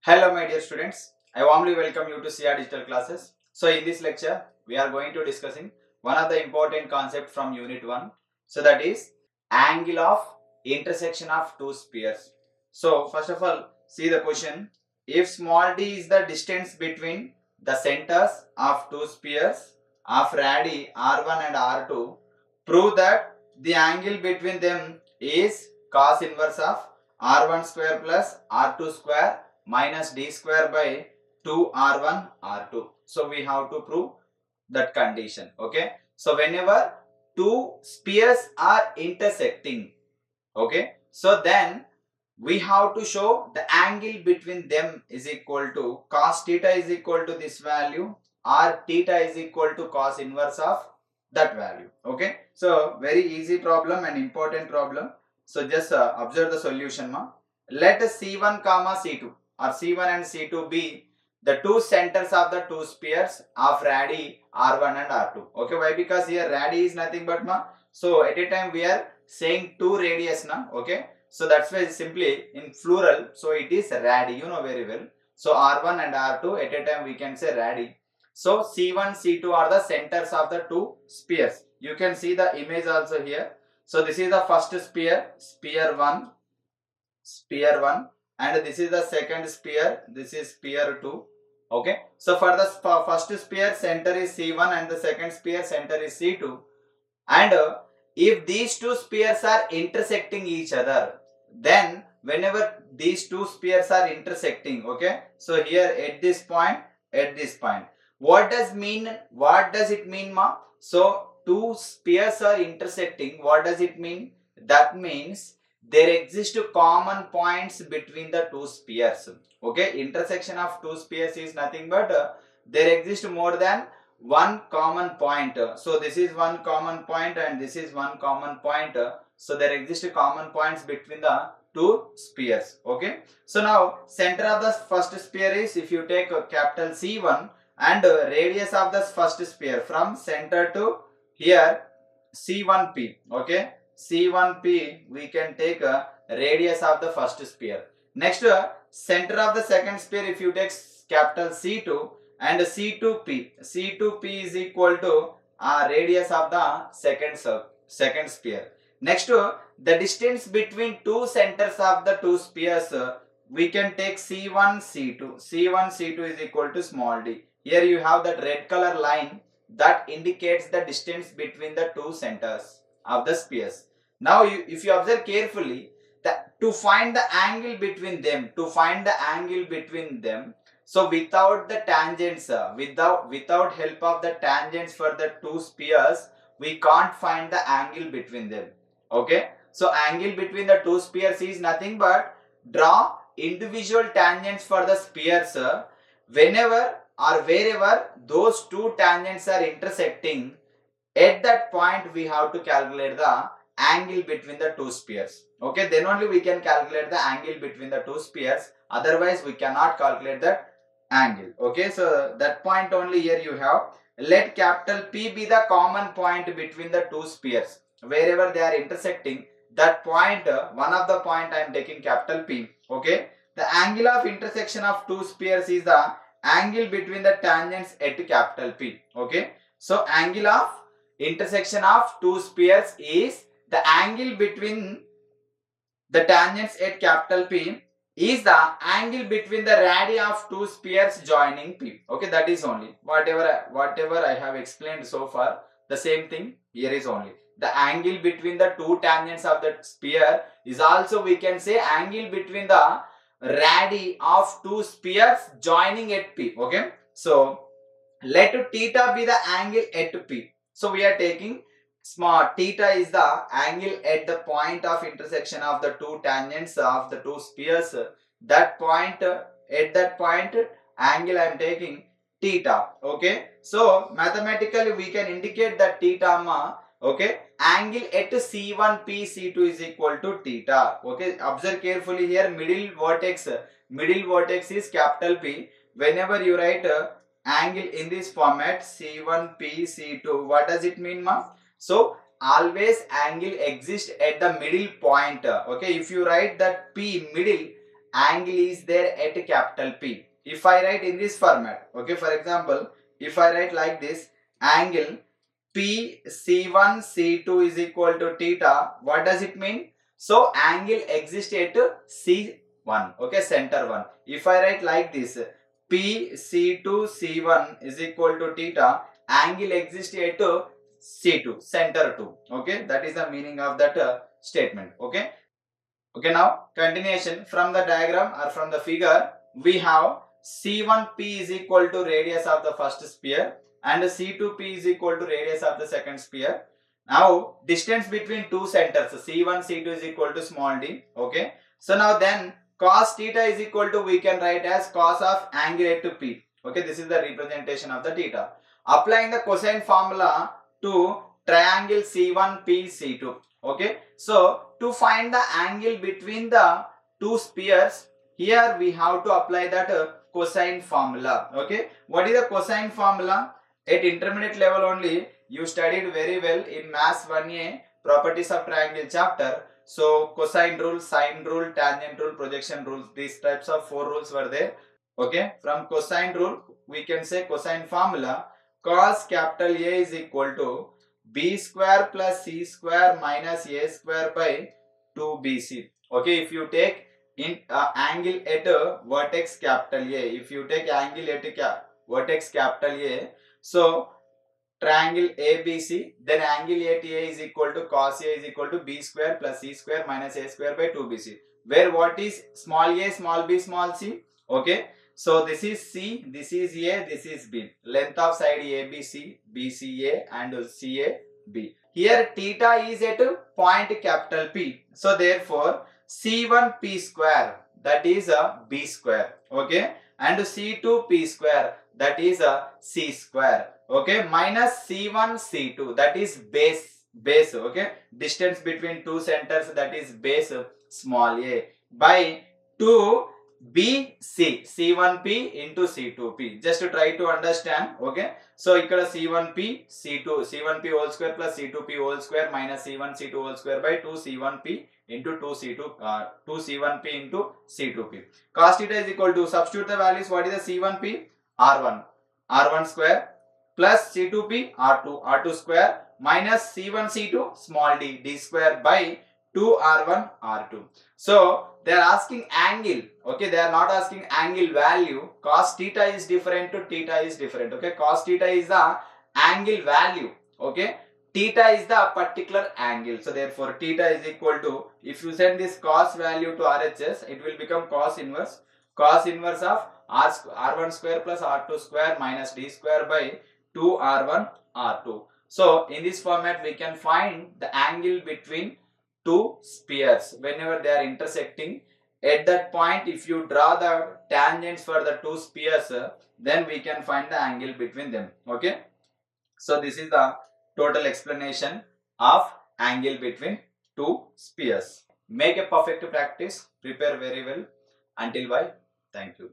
Hello my dear students, I warmly welcome you to CR Digital Classes. So in this lecture, we are going to discussing one of the important concept from Unit 1. So that is angle of intersection of two spheres. So first of all, see the question. If small d is the distance between the centers of two spheres of radii R1 and R2, prove that the angle between them is cos inverse of R1 square plus R2 square minus d square by 2r1 r2. So we have to prove that condition. Okay. So whenever two spheres are intersecting, okay, so then we have to show the angle between them is equal to cos theta is equal to this value or theta is equal to cos inverse of that value. Okay. So very easy problem and important problem. So just observe the solution. Let C1 comma C2 or C1 and C2 be the two centers of the two spheres of radii R1 and R2. Okay, why? Because here radii is nothing but so at a time we are saying two radius na. Okay, so that's why simply in plural, so it is radii, you know very well. So R1 and R2 at a time we can say radii. So C1, C2 are the centers of the two spheres. You can see the image also here. So this is the first sphere, sphere 1, and this is the second sphere, this is sphere 2. Okay, so for the first sphere center is C1 and the second sphere center is C2, and if these two spheres are intersecting each other, then whenever these two spheres are intersecting, okay, so here at this point, what does it mean so two spheres are intersecting, what does it mean? That means there exist common points between the two spheres. Okay, intersection of two spheres is nothing but there exist more than one common point. So this is one common point and this is one common point. So there exist common points between the two spheres. Okay, so now center of the first sphere is, if you take capital C1 and radius of the first sphere from center to here C1P. Okay, C1P we can take a radius of the first sphere. Next center of the second sphere, if you take capital C2 and C2P. C2P is equal to radius of the second sphere. Next the distance between two centers of the two spheres, we can take C1 C2. C1 C2 is equal to small d. Here you have that red color line that indicates the distance between the two centers of the spheres. Now if you observe carefully, to find the angle between them, so without the tangents, without help of the tangents for the two spheres, we can't find the angle between them. Okay, so angle between the two spheres is nothing but draw individual tangents for the spheres whenever or wherever those two tangents are intersecting. At that point we have to calculate the angle between the two spheres. Okay, then only we can calculate the angle between the two spheres, otherwise we cannot calculate that angle. Okay, so that point only here you have. Let capital P be the common point between the two spheres. Wherever they are intersecting, that point, one of the point I am taking capital P. Okay, the angle of intersection of two spheres is the angle between the tangents at capital P. Okay, so angle of intersection of two spheres is the angle between the tangents at capital P is the angle between the radii of two spheres joining P. Okay, that is only whatever I have explained so far, the same thing here is only. The angle between the two tangents of the sphere is also, we can say, angle between the radii of two spheres joining at P. Okay, so let theta be the angle at P. So we are taking small theta is the angle at the point of intersection of the two tangents of the two spheres. That point, at that point angle I am taking theta. Okay, so mathematically we can indicate that theta okay, angle at C1 P C2 is equal to theta. Okay, observe carefully here, middle vertex is capital P. Whenever you write angle in this format, C1 P C2, what does it mean so always angle exists at the middle point. Okay, if you write that P middle, angle is there at capital P. If I write in this format, okay, for example, if I write like this, angle P C1 C2 is equal to theta, what does it mean? So angle exists at C1, okay, center 1. If I write like this, P C2 C1 is equal to theta, angle exists at C2, center 2, okay, that is the meaning of that statement, okay. Okay, now continuation from the diagram or from the figure, we have C1P is equal to radius of the first sphere and C2P is equal to radius of the second sphere. Now distance between two centers C1 C2 is equal to small d. Okay, so now then cos theta is equal to, we can write as cos of angle at P. Okay, this is the representation of the theta. Applying the cosine formula to triangle C1P C2. Okay, so to find the angle between the two spheres, here we have to apply that cosine formula. Okay, what is the cosine formula? At intermediate level only you studied very well in Maths 1A properties of triangle chapter. So cosine rule, sine rule, tangent rule, projection rules, these types of 4 rules were there. Okay, from cosine rule we can say cosine formula, cos capital A is equal to b square plus c square minus a square by 2bc. Okay, if you take in angle at vertex capital A, if you take angle at vertex capital A, so triangle ABC, then angle at A is equal to cos A is equal to b square plus c square minus a square by 2bc, where what is small a, small b, small c. Okay, so this is C, this is A, this is B. Length of side ABC, BCA and CAB. Here theta is at point capital P. So therefore C1P square, that is a B square. Okay, and C2P square, that is a C square. Okay, minus C1 C2, that is base. Okay, distance between two centers, that is base small a, by 2 BC, C1P into C2P. Just to try to understand. Okay, so ikkada C1P C1P whole square plus C2P whole square minus C1 C2 whole square by 2 C1P into 2 C1P into C2P. Cos theta is equal to, substitute the values. What is the C1P? R1 square plus C2P R2 square minus C1 C2 small d square by 2 R1 R2. So they are asking angle. Okay, they are not asking angle value. Cos theta is different to theta is different. Okay, cos theta is the angle value. Okay, theta is the particular angle. So therefore theta is equal to, if you send this cos value to RHS, it will become cos inverse of R1 square plus R2 square minus d square by 2 R1 R2. So in this format we can find the angle between two spheres whenever they are intersecting. At that point, if you draw the tangents for the two spheres, then we can find the angle between them. Okay, so this is the total explanation of angle between two spheres. Make a perfect practice, prepare very well. Until bye, thank you.